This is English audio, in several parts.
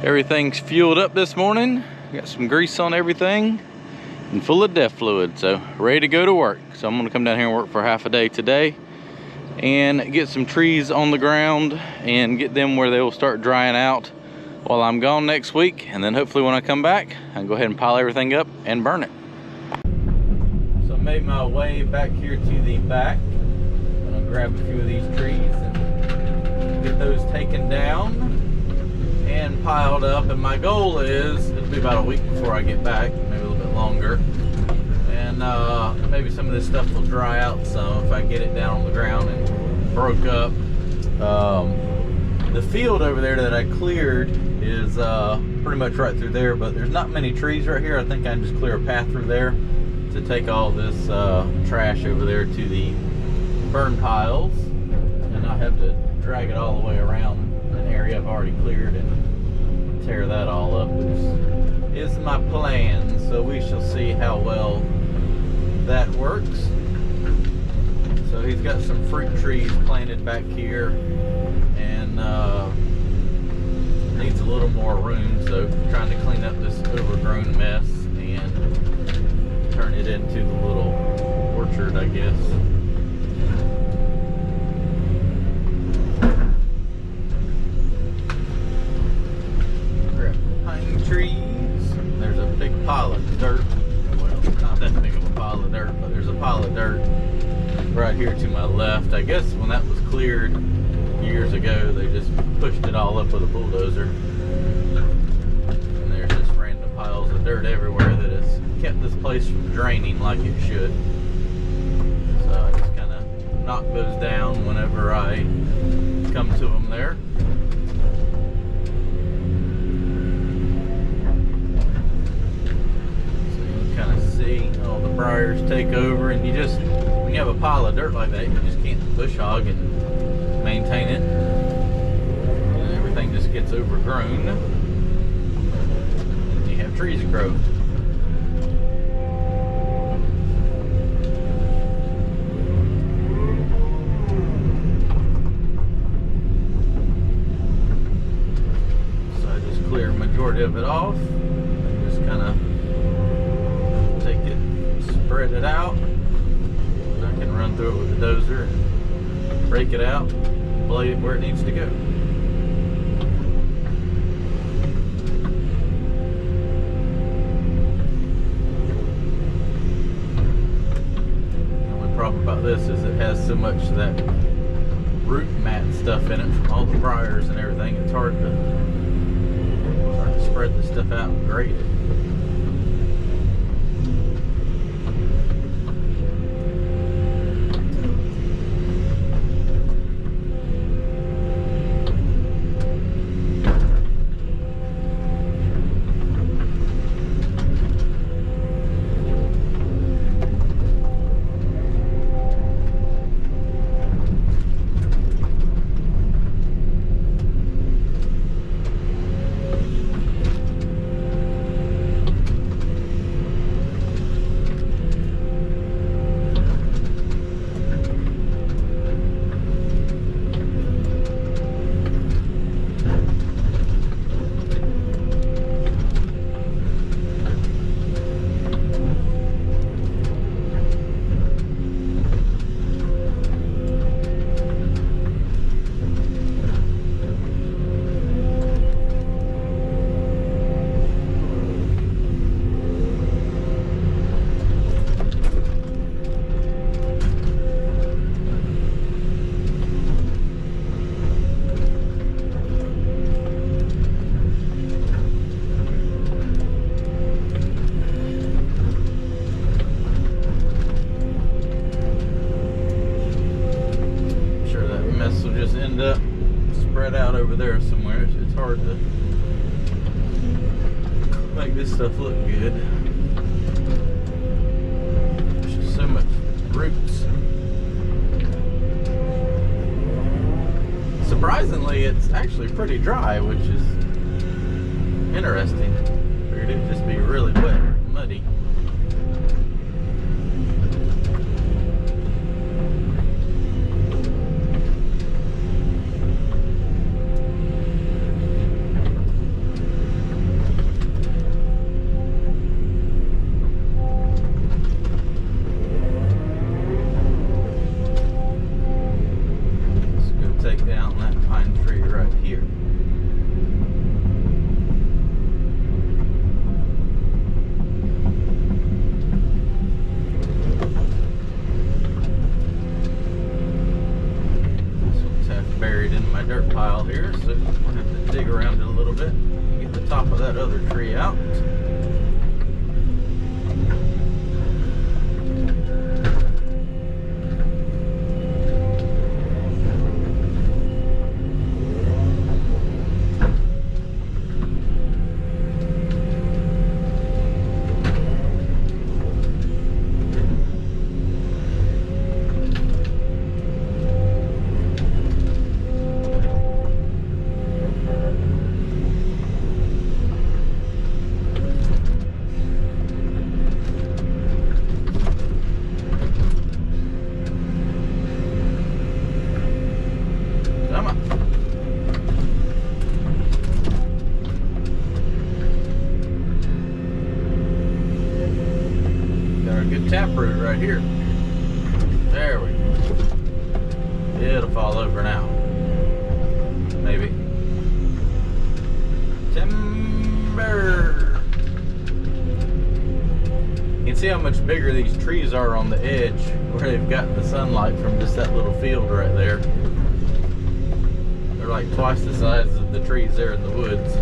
Everything's fueled up this morning. Got some grease on everything and full of DEF fluid, so ready to go to work. So I'm gonna come down here and work for half a day today and get some trees on the ground and get them where they will start drying out while I'm gone next week. And then hopefully when I come back, I can go ahead and pile everything up and burn it. So I made my way back here to the back. I'm gonna grab a few of these trees and get those taken down and piled up, and my goal is it'll be about a week before I get back, maybe a little bit longer, and maybe some of this stuff will dry out some if I get it down on the ground and broke up. The field over there that I cleared is pretty much right through there, but there's not many trees right here. I think I can just clear a path through there to take all this trash over there to the burn piles and not have to drag it all the way around an area I've already cleared and tear that all up is my plan. So we shall see how well that works. So he's got some fruit trees planted back here and needs a little more room, so trying to clean up this overgrown mess and turn it into the little orchard, I guess. Trees. There's a big pile of dirt. Well, not that big of a pile of dirt, but there's a pile of dirt right here to my left. I guess when that was cleared years ago, they just pushed it all up with a bulldozer. And there's just random piles of dirt everywhere that has kept this place from draining like it should. So I just kind of knock those down whenever I come to them there. All the briars take over, and when you have a pile of dirt like that, you just can't bush hog and maintain it, and everything just gets overgrown and you have trees grow. So I just clear the majority of it off, just kind of spread it out. I can run through it with the dozer and break it out, blade it where it needs to go. The only problem about this is it has so much of that root mat stuff in it from all the briars and everything. It's hard to spread this stuff out and grade it. End up spread out over there somewhere. It's hard to make this stuff look good. There's just so much roots. Surprisingly, it's actually pretty dry, which is interesting. Figured it'd just be really wet or muddy. here, so we'll have to dig around it a little bit and get the top of that other tree out. Taproot right here. There we go. It'll fall over now. Maybe. Timber. You can see how much bigger these trees are on the edge where they've got the sunlight from just that little field right there. They're like twice the size of the trees there in the woods.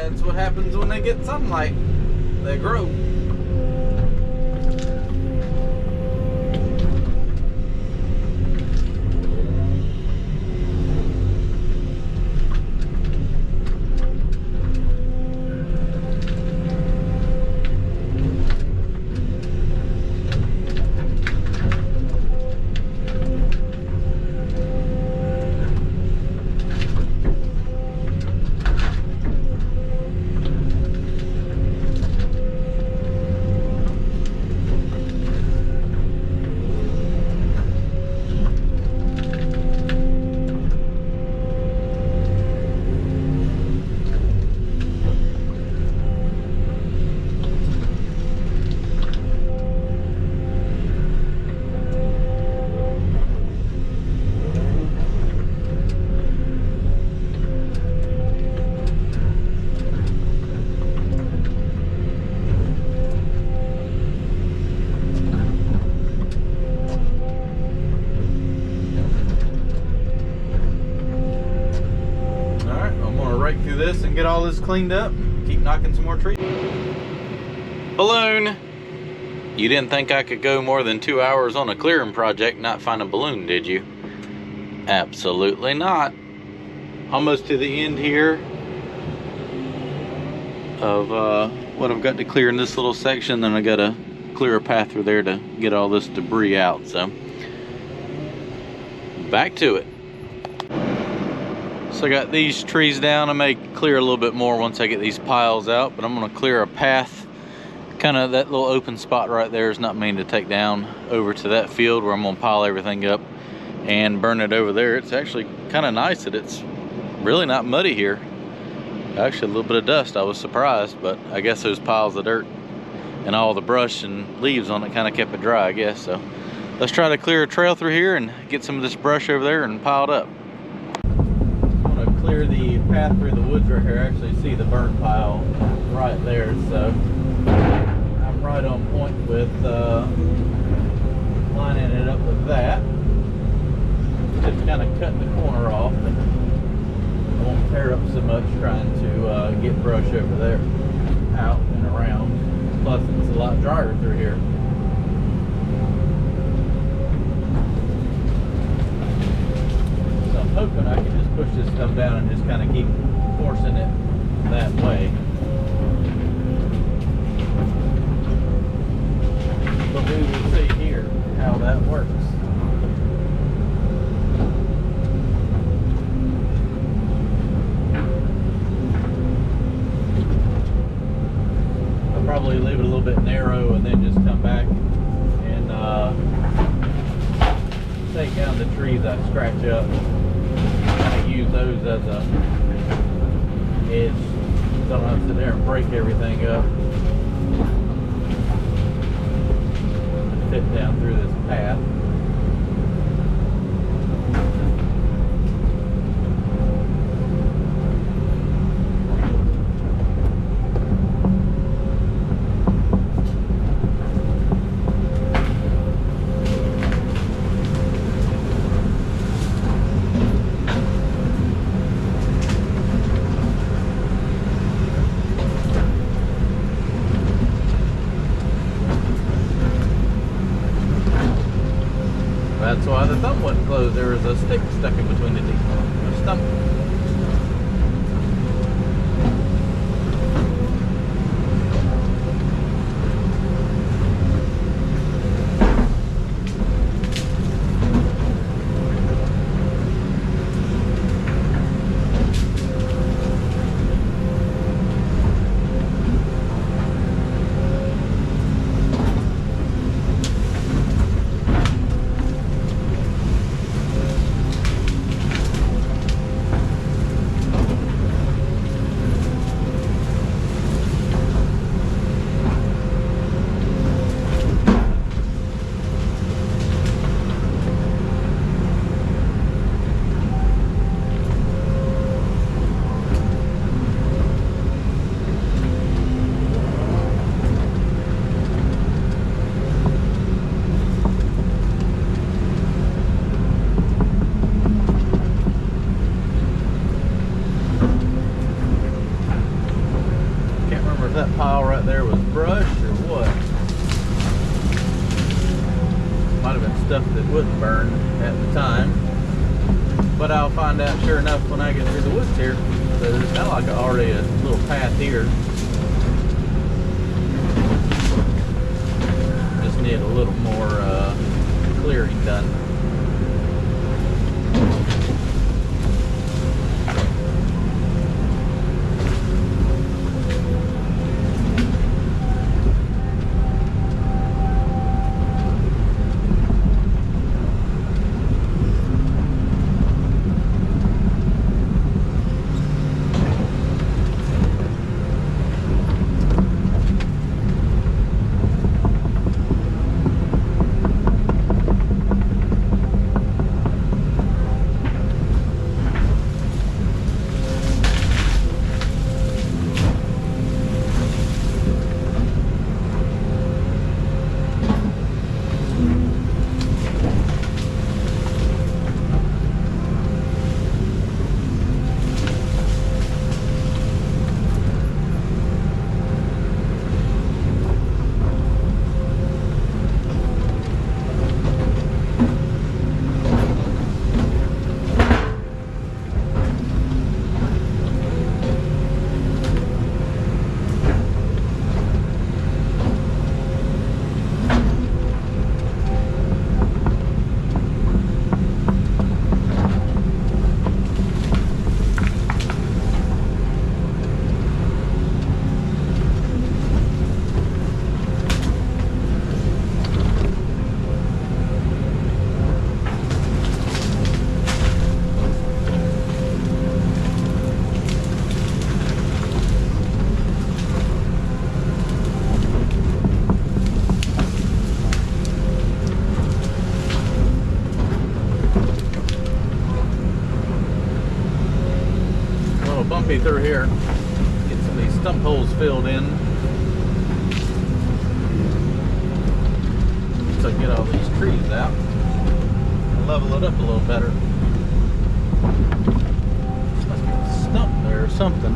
That's what happens when they get sunlight. They grow. Through this and get all this cleaned up. Keep knocking some more trees. Balloon. You didn't think I could go more than 2 hours on a clearing project and not find a balloon, did you? Absolutely not. Almost to the end here of what I've got to clear in this little section. Then I got to clear a path through there to get all this debris out. So back to it. So I got these trees down. I may clear a little bit more once I get these piles out, but I'm gonna clear a path. Kind of that little open spot right there is not mean to take down over to that field where I'm gonna pile everything up and burn it over there. It's actually kind of nice that it's really not muddy here. Actually a little bit of dust. I was surprised, but I guess those piles of dirt and all the brush and leaves on it kind of kept it dry, I guess. So let's try to clear a trail through here and get some of this brush over there and piled up. Clear the path through the woods right here. I actually see the burn pile right there, so I'm right on point with lining it up with that. Just kind of cutting the corner off, and I won't tear up so much trying to get brush over there, out and around. Plus it's a lot drier through here. So I'm hoping I can just push this stuff down and just kind of keep forcing it that way. But we will see here how that works. I'll probably leave it a little bit narrow and then just come back and take down the trees I scratch up. Kind of use those as a edge, so I don't have to sit there and break everything up. Fit down through this path. that there was a stick stuck in between the teeth. A stump. That pile right there was brush or what. Might have been stuff that wouldn't burn at the time, but I'll find out sure enough when I get through the woods here. So there's kind of like already a little path here. Just need a little more clearing done. Bumpy through here. Get some of these stump holes filled in. So I can get all these trees out and level it up a little better. Must be a stump there or something.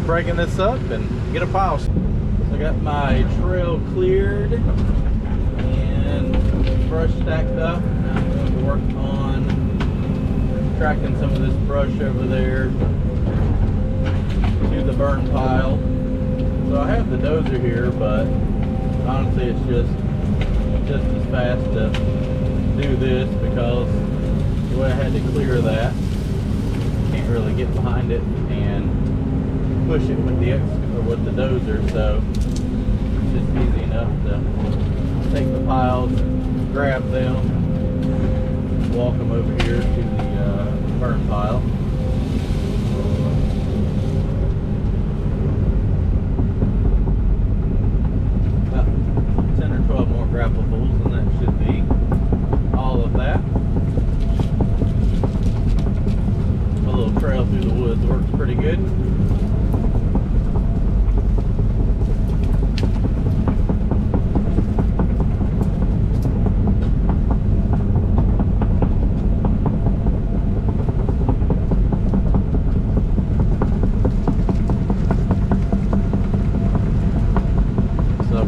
breaking this up and get a pile. So I got my trail cleared and brush stacked up. Now I'm going to work on tracking some of this brush over there to the burn pile. So I have the dozer here, but honestly it's just as fast to do this because the way I had to clear that, can't really get behind it and push it with the dozer, so it's just easy enough to take the piles, grab them, walk them over here to the burn pile. About 10 or 12 more grapplefuls and that should be all of that. A little trail through the woods works pretty good.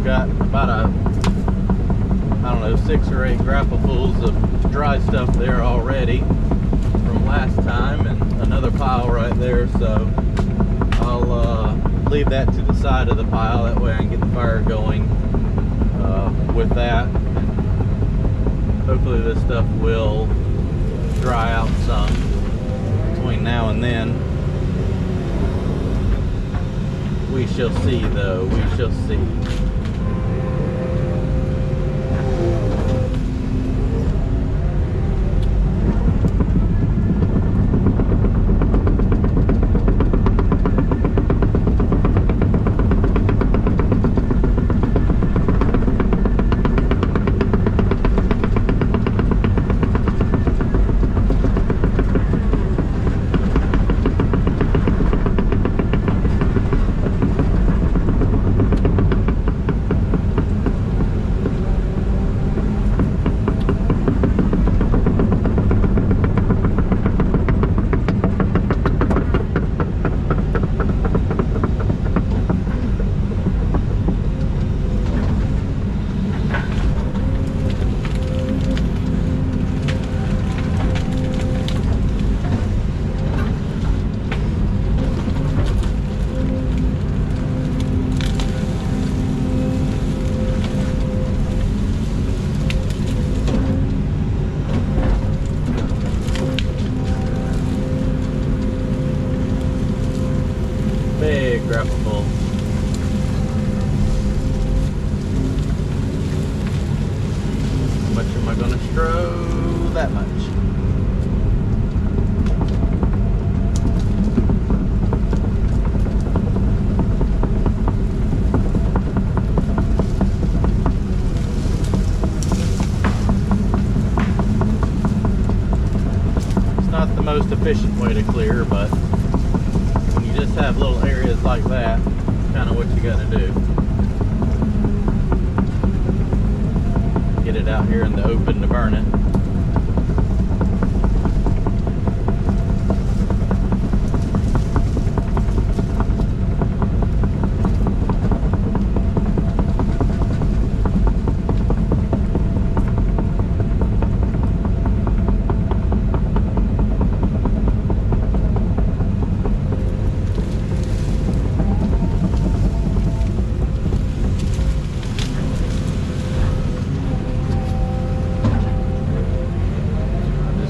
Got about 6 or 8 grapplefuls of dry stuff there already from last time, and another pile right there, so I'll leave that to the side of the pile, that way I can get the fire going with that. Hopefully this stuff will dry out some between now and then. We shall see though, we shall see. Big grapple. How much am I going to strow? That much. It's not the most efficient way to clear, but you just have little areas like that, kind of what you got to do. Get it out here in the open to burn it.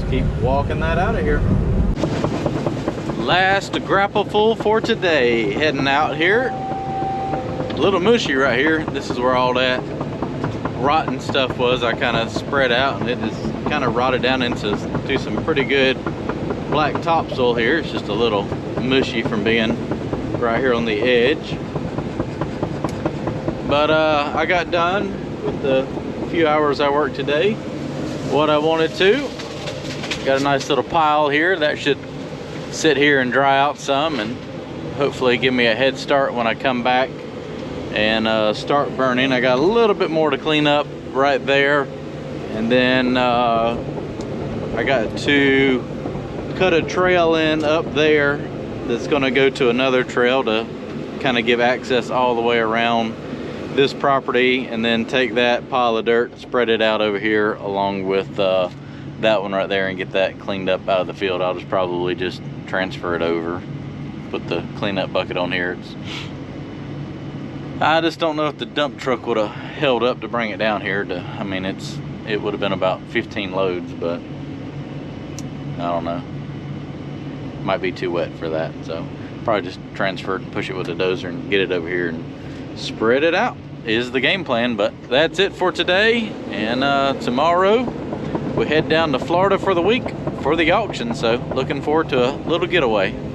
Keep walking that out of here. Last grappleful for today. Heading out here. A little mushy right here. This is where all that rotten stuff was. I kind of spread out and it just kind of rotted down into some pretty good black topsoil here. It's just a little mushy from being right here on the edge. But I got done with the few hours I worked today. What I wanted to. Got a nice little pile here that should sit here and dry out some and hopefully give me a head start when I come back and start burning. I got a little bit more to clean up right there, and then I got to cut a trail in up there that's going to go to another trail to kind of give access all the way around this property, and then take that pile of dirt, spread it out over here along with that one right there, and get that cleaned up out of the field. I'll just probably just transfer it over, put the cleanup bucket on here. I just don't know if the dump truck would have held up to bring it down here. I mean, it would have been about 15 loads, but I don't know. Might be too wet for that, so probably just transfer it and push it with a dozer and get it over here and spread it out is the game plan. But that's it for today, and tomorrow we head down to Florida for the week for the auction, so looking forward to a little getaway.